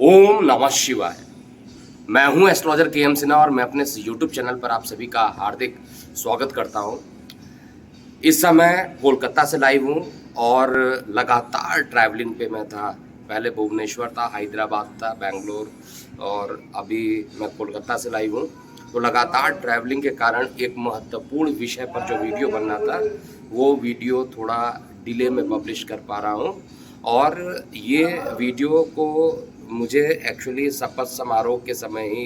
ओम नमः शिवाय। मैं हूं एस्ट्रोलॉजर के एम सिन्हा और मैं अपने यूट्यूब चैनल पर आप सभी का हार्दिक स्वागत करता हूं। इस समय कोलकाता से लाइव हूं और लगातार ट्रैवलिंग पे मैं था। पहले भुवनेश्वर था, हैदराबाद था, बेंगलोर और अभी मैं कोलकाता से लाइव हूं। तो लगातार ट्रैवलिंग के कारण एक महत्वपूर्ण विषय पर जो वीडियो बनना था वो वीडियो थोड़ा डिले में पब्लिश कर पा रहा हूं। और ये वीडियो को मुझे एक्चुअली शपथ समारोह के समय ही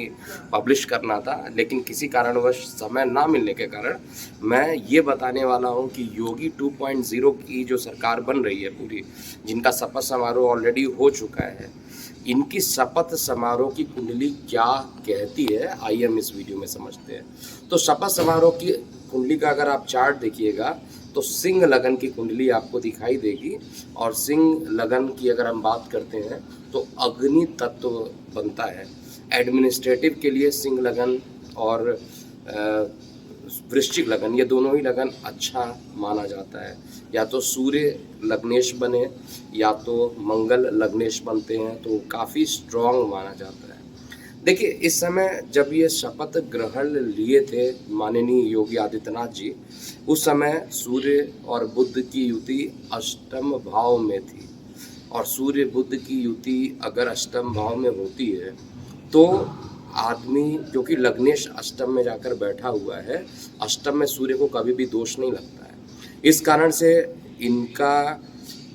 पब्लिश करना था, लेकिन किसी कारणवश समय ना मिलने के कारण मैं ये बताने वाला हूँ कि योगी 2.0 की जो सरकार बन रही है पूरी, जिनका शपथ समारोह ऑलरेडी हो चुका है, इनकी शपथ समारोह की कुंडली क्या कहती है, आइए हम इस वीडियो में समझते हैं। तो शपथ समारोह की कुंडली का अगर आप चार्ट देखिएगा तो सिंह लगन की कुंडली आपको दिखाई देगी। और सिंह लगन की अगर हम बात करते हैं तो अग्नि तत्व बनता है। एडमिनिस्ट्रेटिव के लिए सिंह लगन और वृश्चिक लगन, ये दोनों ही लगन अच्छा माना जाता है। या तो सूर्य लग्नेश बने या तो मंगल लग्नेश बनते हैं तो काफ़ी स्ट्रॉन्ग माना जाता है। देखिए, इस समय जब ये शपथ ग्रहण लिए थे माननीय योगी आदित्यनाथ जी, उस समय सूर्य और बुध की युति अष्टम भाव में थी। और सूर्य बुध की युति अगर अष्टम भाव में होती है तो आदमी, क्योंकि लग्नेश अष्टम में जाकर बैठा हुआ है, अष्टम में सूर्य को कभी भी दोष नहीं लगता है। इस कारण से इनका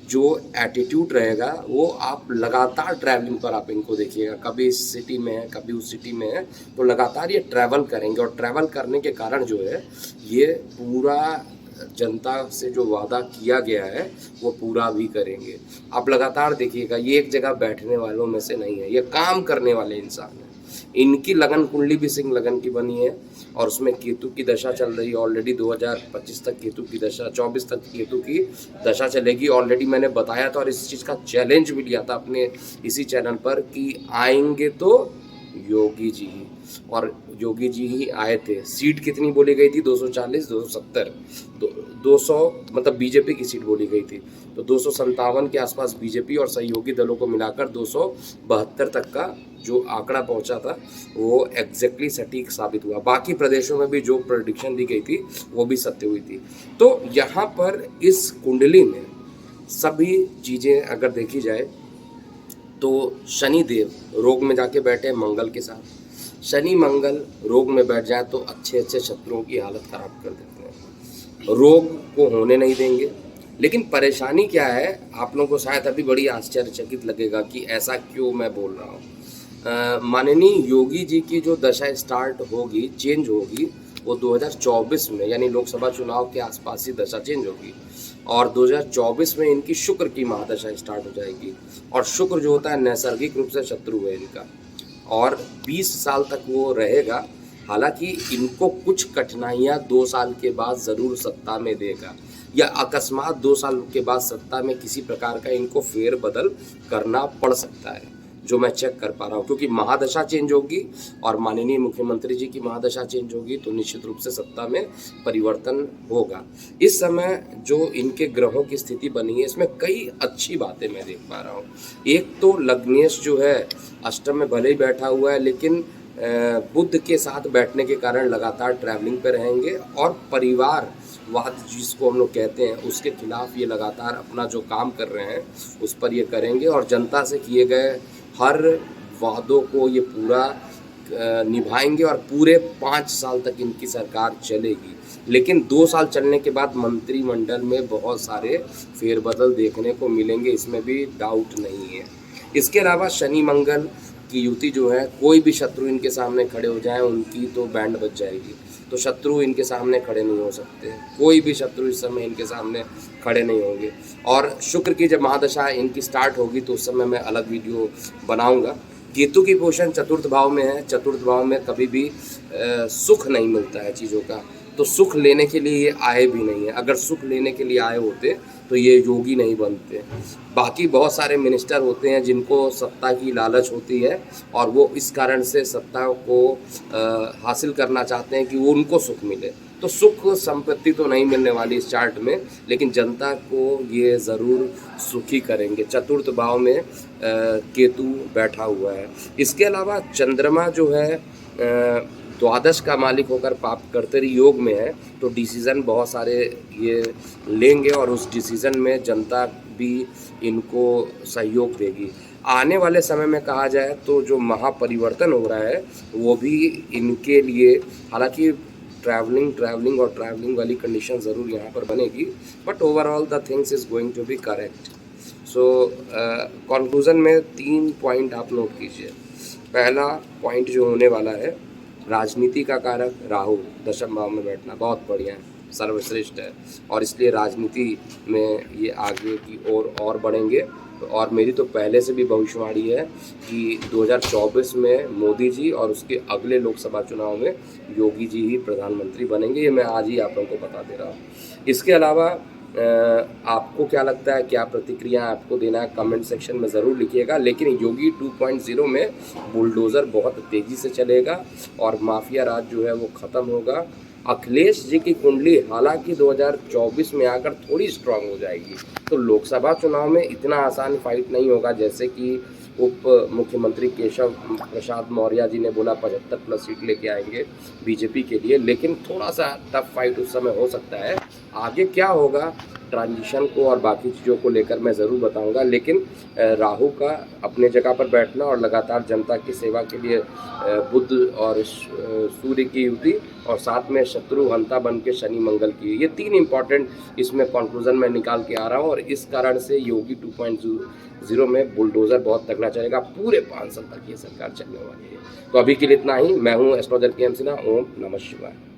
जो एटीट्यूड रहेगा वो आप लगातार ट्रैवलिंग पर आप इनको देखिएगा, कभी इस सिटी में है कभी उस सिटी में है, तो लगातार ये ट्रैवल करेंगे। और ट्रैवल करने के कारण जो है ये पूरा जनता से जो वादा किया गया है वो पूरा भी करेंगे। आप लगातार देखिएगा, ये एक जगह बैठने वालों में से नहीं है, ये काम करने वाले इंसान हैं। इनकी लगन कुंडली भी सिंह लगन की बनी है और उसमें केतु की दशा चल रही है ऑलरेडी। 2025 तक केतु की दशा, 24 तक केतु की दशा चलेगी। ऑलरेडी मैंने बताया था और इस चीज़ का चैलेंज भी लिया था अपने इसी चैनल पर कि आएंगे तो योगी जी ही, और योगी जी ही आए थे। सीट कितनी बोली गई थी? 240, 270, 200 मतलब बीजेपी की सीट बोली गई थी। तो 257 के आसपास बीजेपी और सहयोगी दलों को मिलाकर 272 तक का जो आंकड़ा पहुंचा था वो एग्जैक्टली सटीक साबित हुआ। बाकी प्रदेशों में भी जो प्रेडिक्शन दी गई थी वो भी सत्य हुई थी। तो यहाँ पर इस कुंडली में सभी चीज़ें अगर देखी जाए तो शनि देव रोग में जाके बैठे मंगल के साथ। शनि मंगल रोग में बैठ जाए तो अच्छे अच्छे शत्रुओं की हालत खराब कर देते हैं, रोग को होने नहीं देंगे। लेकिन परेशानी क्या है, आप लोगों को शायद अभी बड़ी आश्चर्यचकित लगेगा कि ऐसा क्यों मैं बोल रहा हूँ। माननीय योगी जी की जो दशा स्टार्ट होगी, चेंज होगी, वो 2024 में यानी लोकसभा चुनाव के आसपास ही दशा चेंज होगी। और 2024 में इनकी शुक्र की महादशा स्टार्ट हो जाएगी। और शुक्र जो होता है नैसर्गिक रूप से शत्रु है इनका, और 20 साल तक वो रहेगा। हालांकि इनको कुछ कठिनाइयां 2 साल के बाद ज़रूर सत्ता में देगा, या अकस्मात 2 साल के बाद सत्ता में किसी प्रकार का इनको फेरबदल करना पड़ सकता है, जो मैं चेक कर पा रहा हूँ। क्योंकि महादशा चेंज होगी और माननीय मुख्यमंत्री जी की महादशा चेंज होगी तो निश्चित रूप से सत्ता में परिवर्तन होगा। इस समय जो इनके ग्रहों की स्थिति बनी है इसमें कई अच्छी बातें मैं देख पा रहा हूँ। एक तो लग्नेश जो है अष्टम में भले ही बैठा हुआ है, लेकिन बुध के साथ बैठने के कारण लगातार ट्रैवलिंग पे रहेंगे और परिवारवाद जिसको हम लोग कहते हैं उसके खिलाफ ये लगातार अपना जो काम कर रहे हैं उस पर ये करेंगे। और जनता से किए गए हर वादों को ये पूरा निभाएंगे और पूरे 5 साल तक इनकी सरकार चलेगी। लेकिन 2 साल चलने के बाद मंत्रिमंडल में बहुत सारे फेरबदल देखने को मिलेंगे, इसमें भी डाउट नहीं है। इसके अलावा शनि मंगल की युति जो है, कोई भी शत्रु इनके सामने खड़े हो जाए उनकी तो बैंड बज जाएगी। तो शत्रु इनके सामने खड़े नहीं हो सकते, कोई भी शत्रु इस समय इनके सामने खड़े नहीं होंगे। और शुक्र की जब महादशा इनकी स्टार्ट होगी तो उस समय मैं अलग वीडियो बनाऊंगा। केतु की पोजीशन चतुर्थ भाव में है, चतुर्थ भाव में कभी भी सुख नहीं मिलता है चीज़ों का, तो सुख लेने के लिए ये आए भी नहीं है। अगर सुख लेने के लिए आए होते तो ये योगी नहीं बनते। बाकी बहुत सारे मिनिस्टर होते हैं जिनको सत्ता की लालच होती है और वो इस कारण से सत्ता को हासिल करना चाहते हैं कि वो उनको सुख मिले। तो सुख संपत्ति तो नहीं मिलने वाली इस चार्ट में, लेकिन जनता को ये ज़रूर सुखी करेंगे। चतुर्थ भाव में केतु बैठा हुआ है। इसके अलावा चंद्रमा जो है द्वादश का मालिक होकर पाप कर्तरी योग में है, तो डिसीज़न बहुत सारे ये लेंगे और उस डिसीज़न में जनता भी इनको सहयोग देगी। आने वाले समय में कहा जाए तो जो महापरिवर्तन हो रहा है वो भी इनके लिए, हालांकि ट्रैवलिंग और ट्रैवलिंग वाली कंडीशन ज़रूर यहाँ पर बनेगी, but overall the things is going to be correct. So conclusion में 3 पॉइंट आप नोट कीजिए। पहला पॉइंट जो होने वाला है, राजनीति का कारक राहु दशम भाव में बैठना बहुत बढ़िया है, सर्वश्रेष्ठ है, और इसलिए राजनीति में ये आगे की ओर और बढ़ेंगे। और मेरी तो पहले से भी भविष्यवाणी है कि 2024 में मोदी जी और उसके अगले लोकसभा चुनाव में योगी जी ही प्रधानमंत्री बनेंगे। ये मैं आज ही आप लोगों को बता दे रहा हूँ। इसके अलावा आपको क्या लगता है, क्या प्रतिक्रिया आपको देना है, कमेंट सेक्शन में ज़रूर लिखिएगा। लेकिन योगी 2.0 में बुलडोज़र बहुत तेज़ी से चलेगा और माफिया राज जो है वो ख़त्म होगा। अखिलेश जी की कुंडली हालांकि 2024 में आकर थोड़ी स्ट्रांग हो जाएगी, तो लोकसभा चुनाव में इतना आसान फाइट नहीं होगा जैसे कि उप मुख्यमंत्री केशव प्रसाद मौर्य जी ने बोला 75+ सीट लेके आएंगे बीजेपी के लिए, लेकिन थोड़ा सा टफ फाइट उस समय हो सकता है। आगे क्या होगा ट्रांजिशन को और बाकी चीज़ों को लेकर मैं ज़रूर बताऊंगा, लेकिन राहु का अपने जगह पर बैठना और लगातार जनता की सेवा के लिए बुध और सूर्य की युति और साथ में शत्रु हंता बन के शनि मंगल की, ये 3 इंपॉर्टेंट इसमें कंक्लूजन में निकाल के आ रहा हूँ। और इस कारण से योगी 2.0 में बुलडोज़र बहुत तगड़ा चलेगा, पूरे 5 साल तक ये सरकार चलने वाली है। तो अभी के लिए इतना ही। मैं हूँ एस्ट्रोलॉजर के सिन्हा। ओम नमः शिवाय।